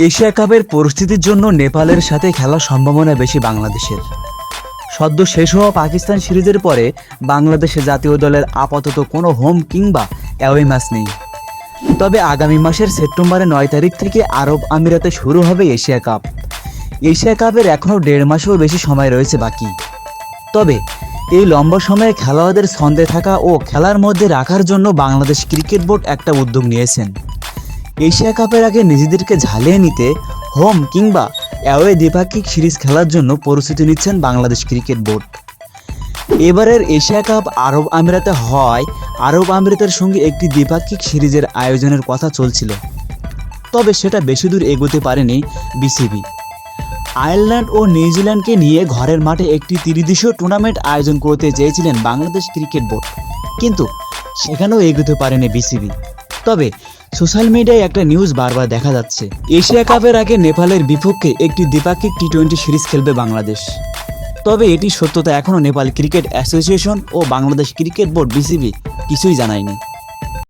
Asia কাপের পরিস্থিতির জন্য নেপালের সাথে খেলার সম্ভাবনা বেশি বাংলাদেশের। সদ্য শেষ হওয়া পাকিস্তান সিরিজের পরে বাংলাদেশের জাতীয় দলের আপাতত কোনো হোম কিংবা অ্যাওয়ে ম্যাচ নেই। তবে আগামী মাসের সেপ্টেম্বরের 9 তারিখ থেকে আরব আমিরাতে শুরু হবে এশিয়া কাপ। এশিয়া কাপের এখনও 1.5 মাসেও বেশি সময় রয়েছে বাকি। তবে এই লম্বা সময়ে খেলোয়াড়দের ছন্দে থাকা ও খেলার মধ্যে রাখার জন্য বাংলাদেশ ক্রিকেট বোর্ড একটা উদ্যোগ নিয়েছেন। এশিয়া কাপের আগে নিজেদেরকে ঝালিয়ে নিতে হোম কিংবা অ্যাওয়ে দ্বিপাক্ষিক সিরিজ খেলার জন্য প্রস্তুতি নিচ্ছেন বাংলাদেশ ক্রিকেট বোর্ড। এবারের এশিয়া কাপ আরব আমিরাতে হওয়ায় আরব আমিরাতের সঙ্গে একটি দ্বিপাক্ষিক সিরিজের আয়োজনের কথা চলছিল, তবে সেটা বেশি দূর এগোতে পারেনি বিসিবি। আয়ারল্যান্ড ও নিউজিল্যান্ডকে নিয়ে ঘরের মাঠে একটি ত্রিদেশীয় টুর্নামেন্ট আয়োজন করতে চেয়েছিলেন বাংলাদেশ ক্রিকেট বোর্ড, কিন্তু সেখানেও এগোতে পারেনি বিসিবি। তবে সোশ্যাল মিডিয়ায় একটা নিউজ বারবার দেখা যাচ্ছে, এশিয়া কাপের আগে নেপালের বিপক্ষে একটি দ্বিপাক্ষিক টি-20 সিরিজ খেলবে বাংলাদেশ। তবে এটি সত্যতা এখনও নেপাল ক্রিকেট অ্যাসোসিয়েশন ও বাংলাদেশ ক্রিকেট বোর্ড বিসিবি কিছুই জানায়নি।